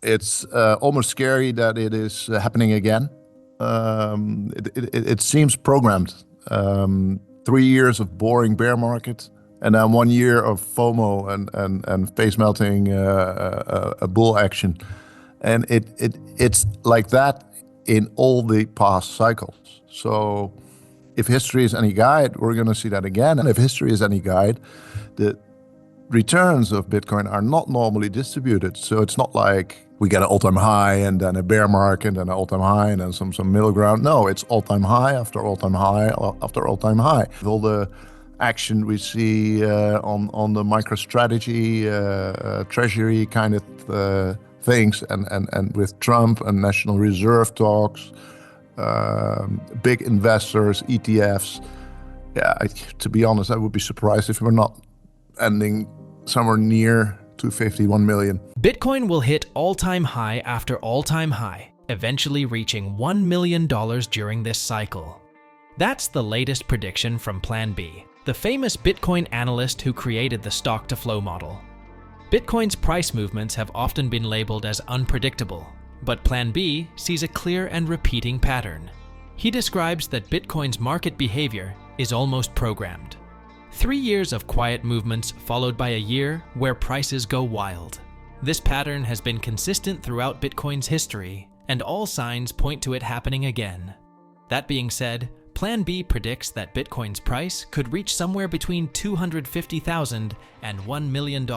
It's almost scary that it is happening again. It seems programmed. 3 years of boring bear market, and then 1 year of FOMO and face melting a bull action, and it's like that in all the past cycles. So if history is any guide, we're going to see that again. And if history is any guide, the returns of Bitcoin are not normally distributed. So it's not like we get an all-time high and then a bear market and then an all-time high and then some middle ground. No, it's all-time high after all-time high after all-time high. With all the action we see on the MicroStrategy treasury kind of things, and with Trump and National Reserve talks, big investors, ETFs. Yeah, to be honest, I would be surprised if we're not ending somewhere near 251 million. Bitcoin will hit all-time high after all-time high, eventually reaching $1 million during this cycle. That's the latest prediction from Plan B, the famous Bitcoin analyst who created the stock-to-flow model. Bitcoin's price movements have often been labeled as unpredictable, but Plan B sees a clear and repeating pattern. He describes that Bitcoin's market behavior is almost programmed. 3 years of quiet movements followed by a year where prices go wild. This pattern has been consistent throughout Bitcoin's history, and all signs point to it happening again. That being said, Plan B predicts that Bitcoin's price could reach somewhere between $250,000 and $1 million,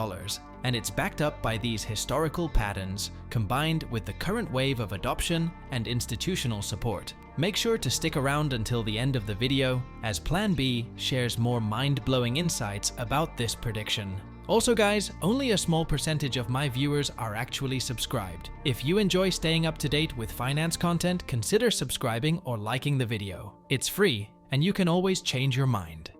and it's backed up by these historical patterns combined with the current wave of adoption and institutional support. Make sure to stick around until the end of the video, as Plan B shares more mind-blowing insights about this prediction. Also guys, only a small percentage of my viewers are actually subscribed. If you enjoy staying up to date with finance content, consider subscribing or liking the video. It's free, and you can always change your mind.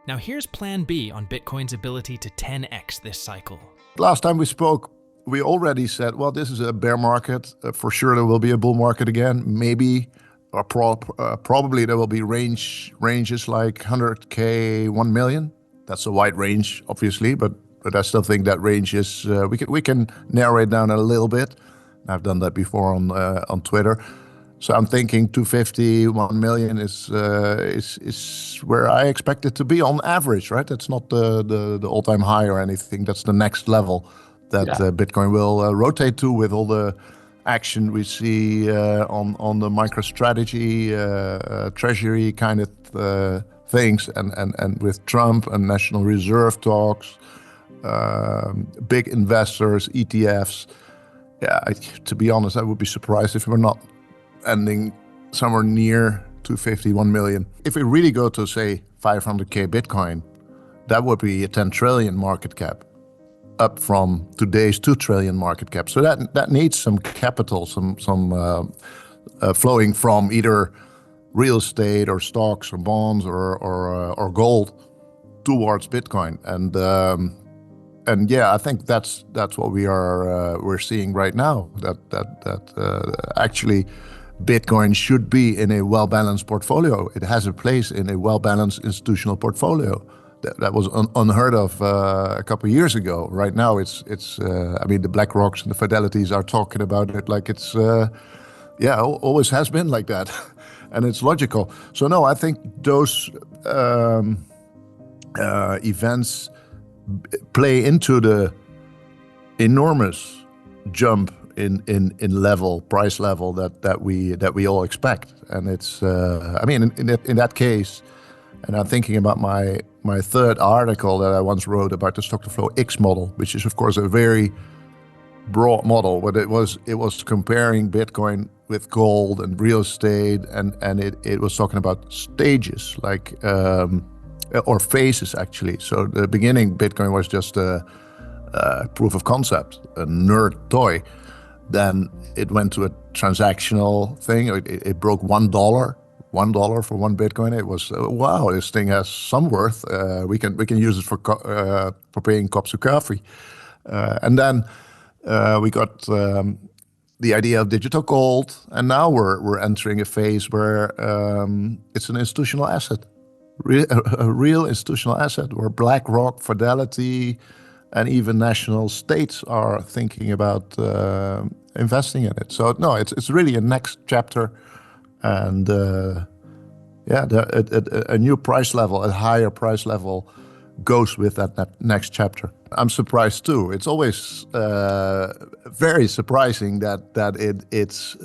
Now here's Plan B on Bitcoin's ability to 10x this cycle. Last time we spoke, we already said, well, this is a bear market. For sure there will be a bull market again. Maybe, or probably there will be ranges like 100K, 1 million. That's a wide range, obviously, but I still think that range is, we can narrow it down a little bit. I've done that before on Twitter. So I'm thinking 250, 1 million is where I expect it to be on average, right? That's not the all-time high or anything. That's the next level that Bitcoin will rotate to, with all the action we see on the MicroStrategy treasury kind of things, and with Trump and National Reserve talks, big investors, ETFs. Yeah, to be honest, I would be surprised if we're not ending somewhere near 251 million. If we really go to, say, 500K Bitcoin, that would be a 10 trillion market cap, up from today's 2 trillion market cap. So that needs some capital, some flowing from either real estate or stocks or bonds or gold towards Bitcoin. And yeah, I think that's what we're seeing right now. That actually Bitcoin should be in a well-balanced portfolio. It has a place in a well-balanced institutional portfolio. That was unheard of a couple of years ago. Right now, it's I mean, the BlackRocks and the Fidelities are talking about it like it's always has been like that, and it's logical. So no, I think those events play into the enormous jump in price level that we all expect. And it's I mean, in that case, and I'm thinking about my third article that I once wrote about the stock-to-flow X model, which is of course a very broad model, but it was comparing Bitcoin with gold and real estate, and it was talking about stages, like or phases actually. So the beginning, Bitcoin was just a proof of concept, a nerd toy. Then it went to a transactional thing. It broke $1 for 1 Bitcoin. It was wow, this thing has some worth. We can use it for paying cups of coffee. And then we got the idea of digital gold, and now we're entering a phase where it's an institutional asset, a real institutional asset, where BlackRock, Fidelity, and even national states are thinking about investing in it. So no, it's really a next chapter, and yeah, a new price level, a higher price level, goes with that next chapter. I'm surprised too. It's always very surprising that it's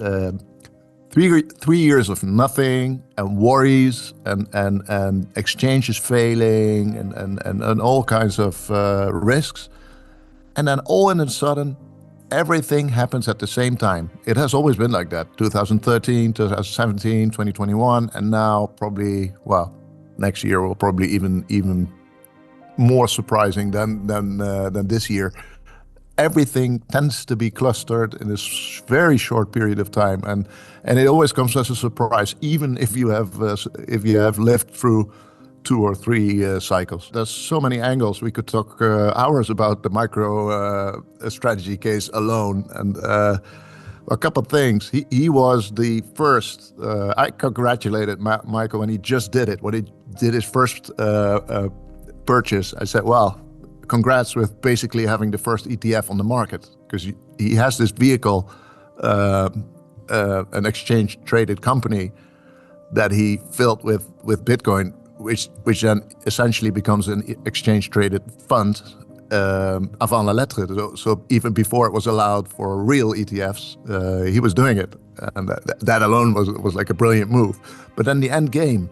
3 years of nothing and worries and exchanges failing and all kinds of risks, and then all in a sudden everything happens at the same time. It has always been like that. 2013, 2017, 2021, and now probably, well, next year will probably even more surprising than this year. Everything tends to be clustered in this very short period of time, and it always comes as a surprise, even if you have lived through 2 or 3 cycles. There's so many angles. We could talk hours about the MicroStrategy case alone, and a couple of things. He was the first. I congratulated Michael when he just did it. When he did his first purchase, I said, well, congrats with basically having the first ETF on the market, because he has this vehicle, an exchange traded company that he filled with Bitcoin, which then essentially becomes an exchange traded fund avant la lettre. So even before it was allowed for real ETFs, he was doing it, and that alone was like a brilliant move. But then the end game,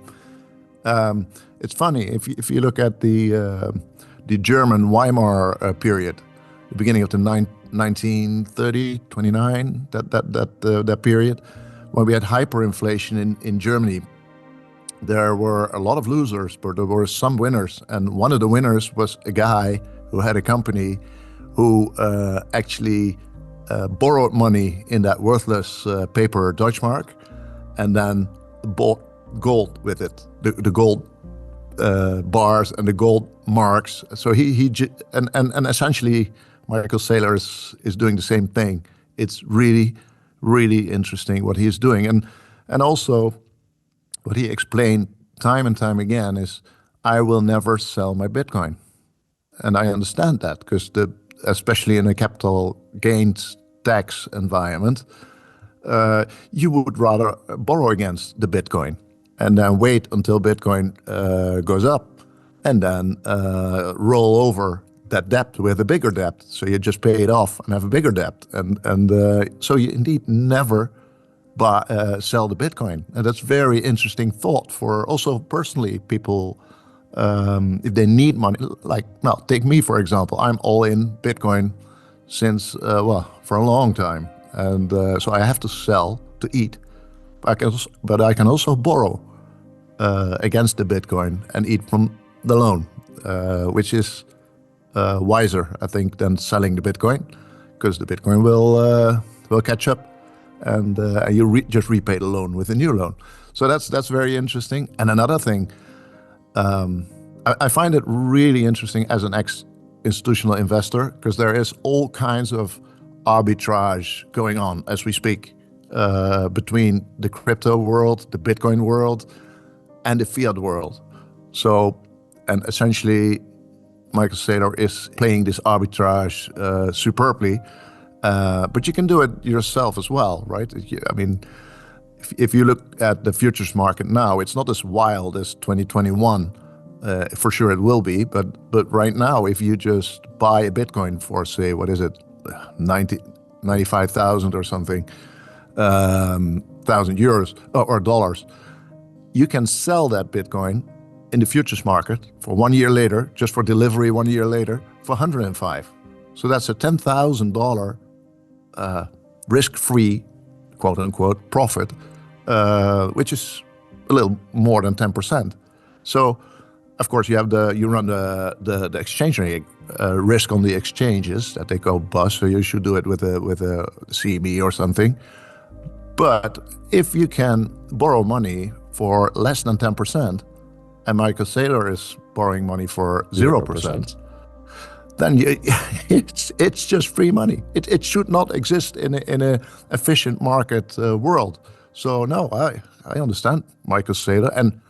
it's funny if you look at the German Weimar period, the beginning of the 1930, 29, that period, when we had hyperinflation in Germany. There were a lot of losers, but there were some winners. And one of the winners was a guy who had a company who actually borrowed money in that worthless paper Deutschmark, and then bought gold with it, the gold bars and the gold marks. So and essentially Michael Saylor is doing the same thing. It's really, really interesting what he's doing, and also what he explained time and time again is, I will never sell my Bitcoin. And I understand that, because especially in a capital gains tax environment, you would rather borrow against the Bitcoin and then wait until Bitcoin goes up, and then roll over that debt with a bigger debt. So you just pay it off and have a bigger debt. And so you indeed never sell the Bitcoin. And that's very interesting thought for also personally people, if they need money. Like, well, take me for example. I'm all in Bitcoin since, for a long time. And so I have to sell to eat. But I can also borrow against the Bitcoin and eat from the loan, which is wiser, I think, than selling the Bitcoin, because the Bitcoin will catch up, and you just repay the loan with a new loan. So that's very interesting. And another thing, I find it really interesting as an institutional investor, because there is all kinds of arbitrage going on as we speak between the crypto world, the Bitcoin world, and the fiat world. So, and essentially, Michael Saylor is playing this arbitrage superbly, but you can do it yourself as well, right? I mean, if you look at the futures market now, it's not as wild as 2021. For sure it will be, but right now, if you just buy a Bitcoin for, say, what is it, 95,000 or something, thousand euros or dollars, you can sell that Bitcoin in the futures market for 1 year later, just for delivery 1 year later, for 105. So that's a $10,000 risk-free, quote unquote, profit, which is a little more than 10%. So, of course, you run the exchange rate risk on the exchanges that they go bust. So you should do it with a CME or something. But if you can borrow money for less than 10%, and Michael Saylor is borrowing money for 0%, then it's just free money. It should not exist in a efficient market world. So no, I understand Michael Saylor, and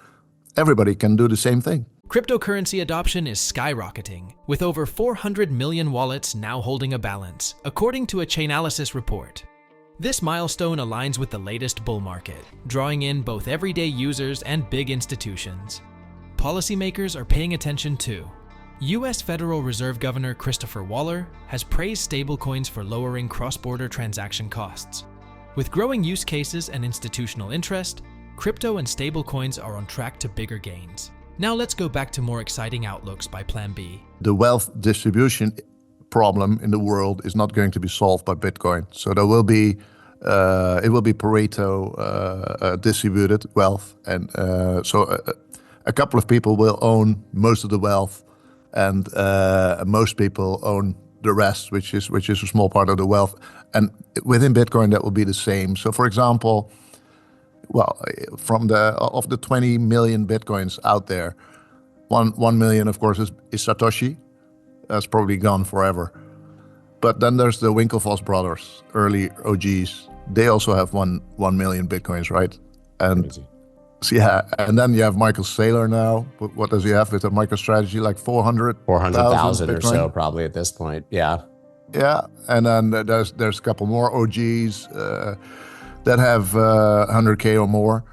everybody can do the same thing. Cryptocurrency adoption is skyrocketing, with over 400 million wallets now holding a balance, according to a Chainalysis report. This milestone aligns with the latest bull market, drawing in both everyday users and big institutions. Policymakers are paying attention too. U.S. Federal Reserve Governor Christopher Waller has praised stablecoins for lowering cross-border transaction costs. With growing use cases and institutional interest, crypto and stablecoins are on track to bigger gains. Now let's go back to more exciting outlooks by Plan B. The wealth distribution problem in the world is not going to be solved by Bitcoin. So there will be, it will be Pareto distributed wealth, and so a couple of people will own most of the wealth, and most people own the rest, which is a small part of the wealth. And within Bitcoin, that will be the same. So, for example, well, of the 20 million Bitcoins out there, 1 million, of course, is Satoshi. That's probably gone forever. But then there's the Winklevoss brothers, early OGs. They also have 1 million Bitcoins, right? And Crazy. so, yeah, and then you have Michael Saylor now. What does he have with a MicroStrategy? Like 400,000 or so probably at this point. Yeah. Yeah, and then there's a couple more OGs that have 100K or more.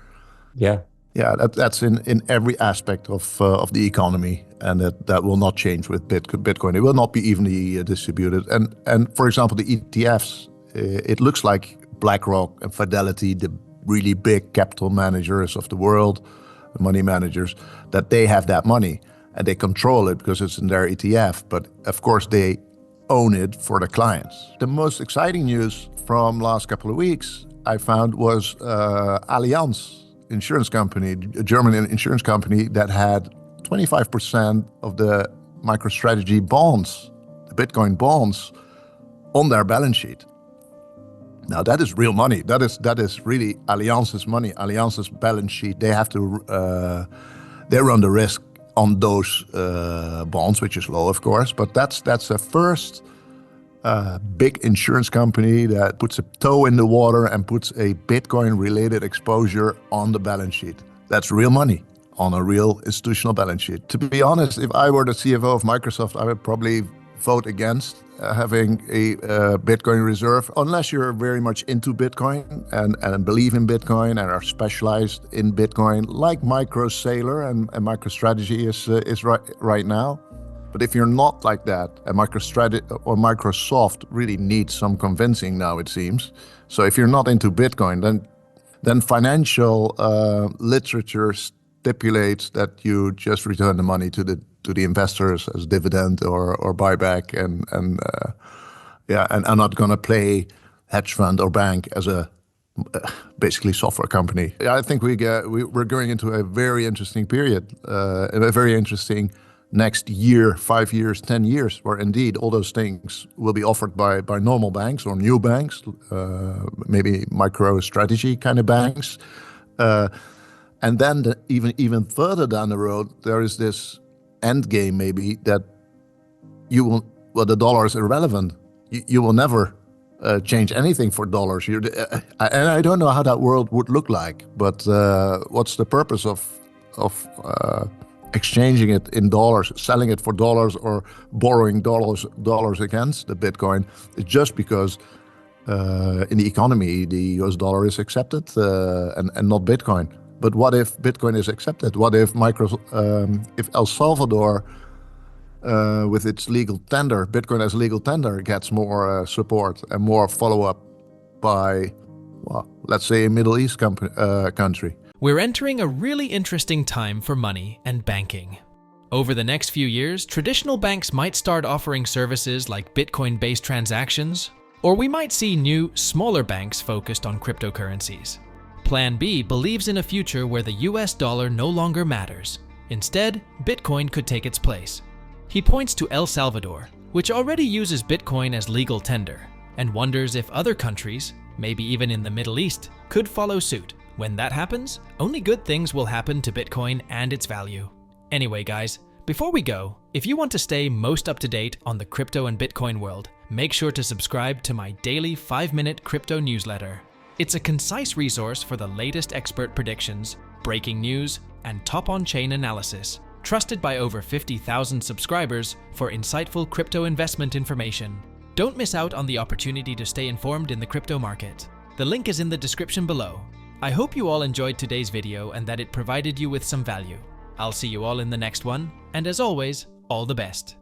Yeah. Yeah, that's in every aspect of the economy, and that will not change with Bitcoin. It will not be evenly distributed. And for example, the ETFs, it looks like BlackRock and Fidelity, the really big capital managers of the world, the money managers, that they have that money and they control it because it's in their ETF. But of course, they own it for the clients. The most exciting news from last couple of weeks I found was Allianz insurance company, a German insurance company that had 25% of the MicroStrategy bonds, the Bitcoin bonds, on their balance sheet. Now that is real money. That is really Allianz's money, Allianz's balance sheet. They have to, they run the risk on those bonds, which is low, of course. But that's the first big insurance company that puts a toe in the water and puts a Bitcoin-related exposure on the balance sheet. That's real money on a real institutional balance sheet. To be honest, if I were the CFO of Microsoft, I would probably vote against having a Bitcoin reserve, unless you're very much into Bitcoin and believe in Bitcoin and are specialized in Bitcoin, like MicroStrategy and MicroStrategy is right now. But if you're not like that, and MicroStrategy or Microsoft really needs some convincing now, it seems. So if you're not into Bitcoin, then financial literature stipulates that you just return the money to the investors as dividend or buyback, and are not going to play hedge fund or bank as a basically software company. I think we're going into a very interesting period, a very interesting next year, 5 years, 10 years, where indeed all those things will be offered by normal banks or new banks, maybe MicroStrategy kind of banks. And then even further down the road, there is this end game maybe that the dollar is irrelevant. You will never change anything for dollars. And I don't know how that world would look like, but what's the purpose of exchanging it in dollars, selling it for dollars, or borrowing dollars against the Bitcoin? It's just because in the economy, the US dollar is accepted and not Bitcoin. But what if Bitcoin is accepted? What if if El Salvador, with its legal tender, Bitcoin as legal tender, gets more support and more follow-up by, well, let's say a Middle East country? We're entering a really interesting time for money and banking. Over the next few years, traditional banks might start offering services like Bitcoin-based transactions, or we might see new, smaller banks focused on cryptocurrencies. Plan B believes in a future where the US dollar no longer matters. Instead, Bitcoin could take its place. He points to El Salvador, which already uses Bitcoin as legal tender, and wonders if other countries, maybe even in the Middle East, could follow suit. When that happens, only good things will happen to Bitcoin and its value. Anyway, guys, before we go, if you want to stay most up to date on the crypto and Bitcoin world, make sure to subscribe to my daily 5-minute crypto newsletter. It's a concise resource for the latest expert predictions, breaking news, and top on-chain analysis. trusted by over 50,000 subscribers for insightful crypto investment information. Don't miss out on the opportunity to stay informed in the crypto market. The link is in the description below. I hope you all enjoyed today's video and that it provided you with some value. I'll see you all in the next one, and as always, all the best.